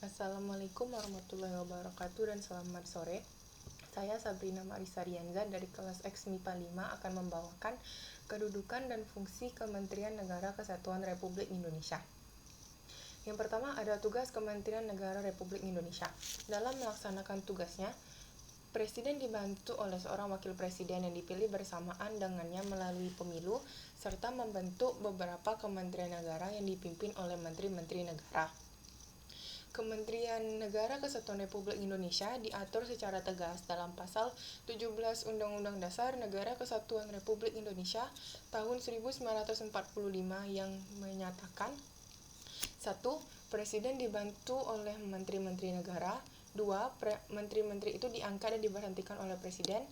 Assalamualaikum warahmatullahi wabarakatuh dan selamat sore. Saya Sabrina Marisa Rianza dari kelas X MIPA 5 akan membawakan kedudukan dan fungsi Kementerian Negara Kesatuan Republik Indonesia. Yang pertama ada tugas Kementerian Negara Republik Indonesia. Dalam melaksanakan tugasnya, Presiden dibantu oleh seorang wakil presiden yang dipilih bersamaan dengannya melalui pemilu, serta membentuk beberapa kementerian negara yang dipimpin oleh menteri-menteri negara. Kementerian Negara Kesatuan Republik Indonesia diatur secara tegas dalam pasal 17 Undang-Undang Dasar Negara Kesatuan Republik Indonesia tahun 1945 yang menyatakan 1. Presiden dibantu oleh menteri-menteri negara. 2. Menteri-menteri itu diangkat dan diberhentikan oleh Presiden.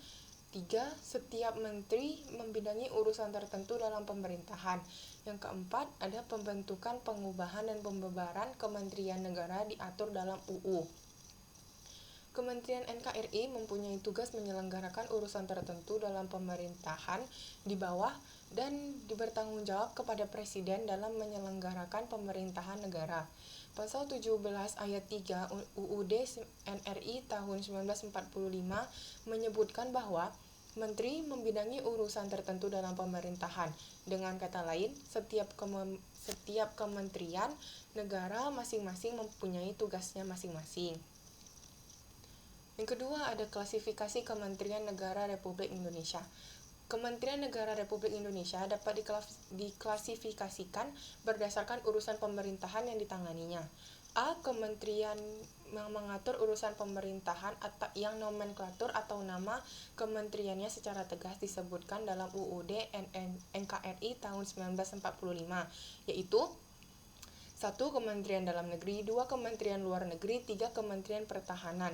3. Setiap menteri membidangi urusan tertentu dalam pemerintahan. Yang keempat, ada pembentukan, pengubahan, dan pembebaran kementerian negara diatur dalam UU. Kementerian NKRI mempunyai tugas menyelenggarakan urusan tertentu dalam pemerintahan di bawah dan bertanggung jawab kepada Presiden dalam menyelenggarakan pemerintahan negara. Pasal 17 ayat 3 UUD NRI tahun 1945 menyebutkan bahwa Menteri membidangi urusan tertentu dalam pemerintahan. Dengan kata lain, setiap kementerian negara masing-masing mempunyai tugasnya masing-masing. Yang kedua, ada klasifikasi Kementerian Negara Republik Indonesia. Kementerian Negara Republik Indonesia dapat diklasifikasikan berdasarkan urusan pemerintahan yang ditanganinya. A. Kementerian yang mengatur urusan pemerintahan atau yang nomenklatur atau nama kementeriannya secara tegas disebutkan dalam UUD NKRI tahun 1945, yaitu 1. Kementerian Dalam Negeri, 2. Kementerian Luar Negeri, 3. Kementerian Pertahanan.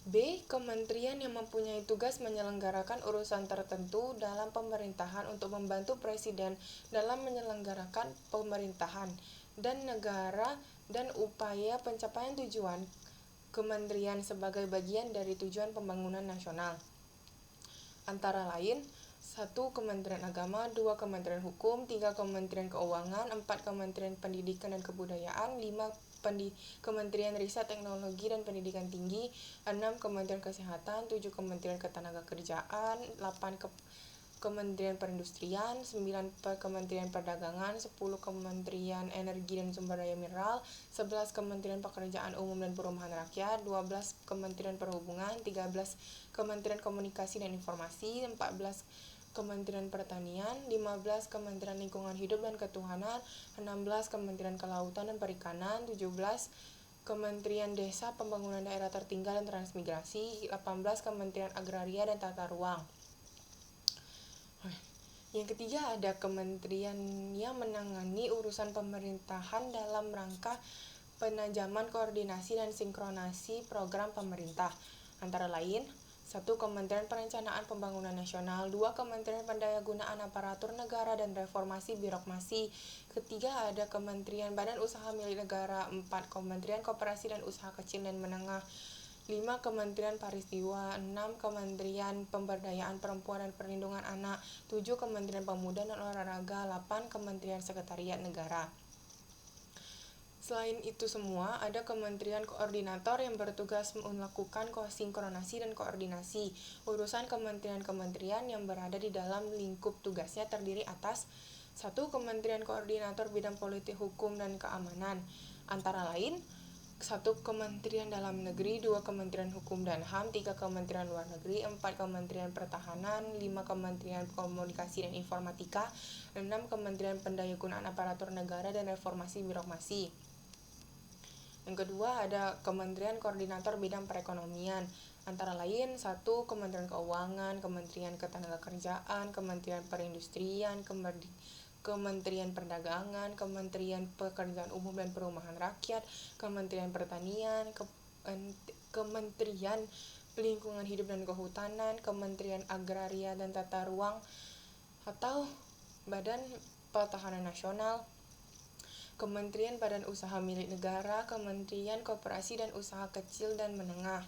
B. Kementerian yang mempunyai tugas menyelenggarakan urusan tertentu dalam pemerintahan untuk membantu Presiden dalam menyelenggarakan pemerintahan dan negara dan upaya pencapaian tujuan kementerian sebagai bagian dari tujuan pembangunan nasional. Antara lain, 1. Kementerian Agama, 2. Kementerian Hukum, 3. Kementerian Keuangan, 4. Kementerian Pendidikan dan Kebudayaan, 5. Kementerian Riset Teknologi dan Pendidikan Tinggi, 6. Kementerian Kesehatan, 7. Kementerian Ketenagakerjaan, 8. Kementerian Perindustrian, 9. Kementerian Perdagangan, 10. Kementerian Energi dan Sumber Daya Mineral, 11. Kementerian Pekerjaan Umum dan Perumahan Rakyat, 12. Kementerian Perhubungan, 13. Kementerian Komunikasi dan Informasi, 14. Kementerian Pertanian, 15. Kementerian Lingkungan Hidup dan Ketahanan, 16. Kementerian Kelautan dan Perikanan, 17. Kementerian Desa, Pembangunan Daerah Tertinggal dan Transmigrasi, 18. Kementerian Agraria dan Tata Ruang. Yang ketiga, ada kementerian yang menangani urusan pemerintahan dalam rangka penajaman koordinasi dan sinkronasi program pemerintah. Antara lain, 1. Kementerian Perencanaan Pembangunan Nasional, 2. Kementerian Pendayagunaan Aparatur Negara dan Reformasi Birokrasi. Ketiga, ada Kementerian Badan Usaha Milik Negara, 4. Kementerian Koperasi dan Usaha Kecil dan Menengah, 5. Kementerian Pariwisata, 6. Kementerian Pemberdayaan Perempuan dan Perlindungan Anak, 7. Kementerian Pemuda dan Olahraga, 8. Kementerian Sekretariat Negara. Selain itu semua, ada kementerian koordinator yang bertugas melakukan sinkronasi dan koordinasi urusan kementerian-kementerian yang berada di dalam lingkup tugasnya terdiri atas 1. Kementerian Koordinator Bidang Politik, Hukum, dan Keamanan, antara lain 1. Kementerian Dalam Negeri, 2. Kementerian Hukum dan HAM, 3. Kementerian Luar Negeri, 4. Kementerian Pertahanan, 5. Kementerian Komunikasi dan Informatika, 6. Kementerian Pendayagunaan Aparatur Negara dan Reformasi Birokrasi. Yang kedua, ada Kementerian Koordinator Bidang Perekonomian, antara lain 1. Kementerian Keuangan, Kementerian Ketenagakerjaan, Kementerian Perindustrian, Kementerian Perdagangan, Kementerian Pekerjaan Umum dan Perumahan Rakyat, Kementerian Pertanian, Kementerian Lingkungan Hidup dan Kehutanan, Kementerian Agraria dan Tata Ruang, atau Badan Pertahanan Nasional, Kementerian Badan Usaha Milik Negara, Kementerian Koperasi dan Usaha Kecil dan Menengah.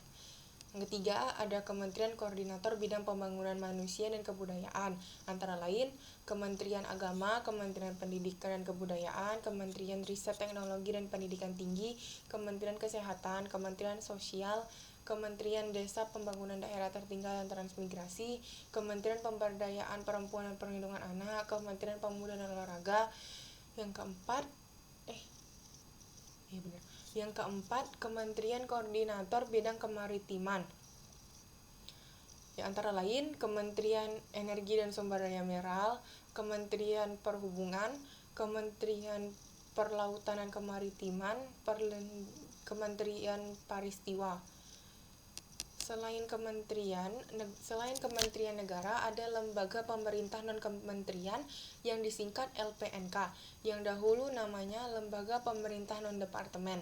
Yang ketiga, ada Kementerian Koordinator Bidang Pembangunan Manusia dan Kebudayaan, antara lain Kementerian Agama, Kementerian Pendidikan dan Kebudayaan, Kementerian Riset Teknologi dan Pendidikan Tinggi, Kementerian Kesehatan, Kementerian Sosial, Kementerian Desa Pembangunan Daerah Tertinggal dan Transmigrasi, Kementerian Pemberdayaan Perempuan dan Perlindungan Anak, Kementerian Pemuda dan Olahraga. Yang keempat, Kementerian Koordinator Bidang Kemaritiman, antara lain Kementerian Energi dan Sumber Daya Mineral, Kementerian Perhubungan, Kementerian Perlautan dan Kemaritiman, Kementerian Paristiwa. Selain kementerian negara, ada lembaga pemerintah non-kementerian yang disingkat LPNK, yang dahulu namanya Lembaga Pemerintah Non-Departemen.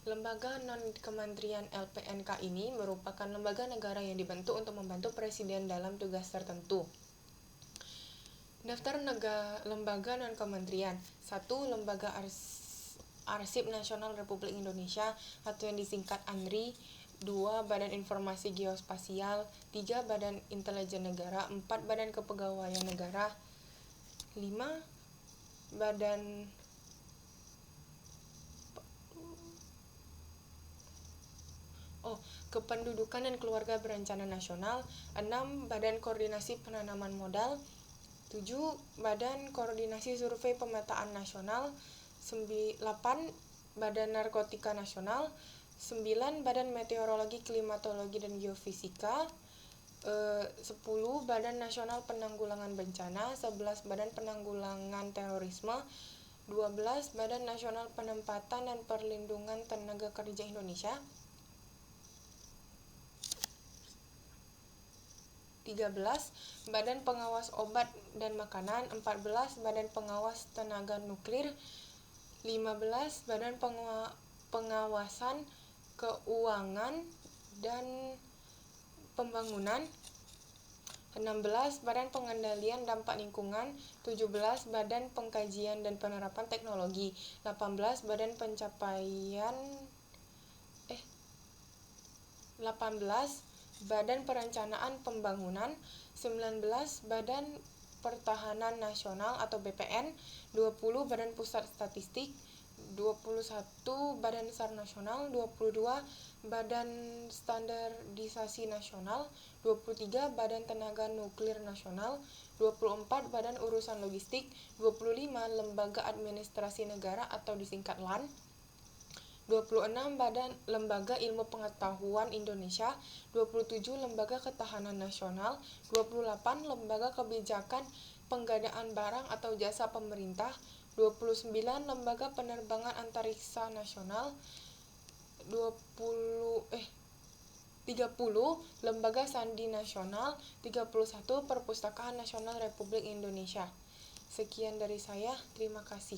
Lembaga non-kementerian LPNK ini merupakan lembaga negara yang dibentuk untuk membantu presiden dalam tugas tertentu. Daftar lembaga non-kementerian. 1. Lembaga Arsip Nasional Republik Indonesia atau yang disingkat ANRI. 2. Badan Informasi Geospasial. 3. Badan Intelijen Negara. 4. Badan Kepegawaian Negara. 5. Badan Kependudukan dan Keluarga Berencana Nasional. 6. Badan Koordinasi Penanaman Modal. 7. Badan Koordinasi Survei Pemetaan Nasional. 8. Badan Narkotika Nasional. 9. Badan Meteorologi, Klimatologi, dan Geofisika. 10. Badan Nasional Penanggulangan Bencana. 11. Badan Penanggulangan Terorisme. 12. Badan Nasional Penempatan dan Perlindungan Tenaga Kerja Indonesia. 13. Badan Pengawas Obat dan Makanan. 14. Badan Pengawas Tenaga Nuklir. 15. Badan Pengawasan Keuangan dan Pembangunan. 16. Badan Pengendalian Dampak Lingkungan. 17. Badan Pengkajian dan Penerapan Teknologi. 18. Badan 18. Badan Perencanaan Pembangunan. 19. Badan Pertahanan Nasional atau BPN. 20. Badan Pusat Statistik. 21. Badan SAR Nasional. 22. Badan Standarisasi Nasional. 23. Badan Tenaga Nuklir Nasional. 24. Badan Urusan Logistik. 25. Lembaga Administrasi Negara atau disingkat LAN. 26. Lembaga Ilmu Pengetahuan Indonesia. 27. Lembaga Ketahanan Nasional. 28. Lembaga Kebijakan Penggadaan Barang atau Jasa Pemerintah. 29. Lembaga Penerbangan Antariksa Nasional. 30. Lembaga Sandi Nasional. 31. Perpustakaan Nasional Republik Indonesia. Sekian dari saya, terima kasih.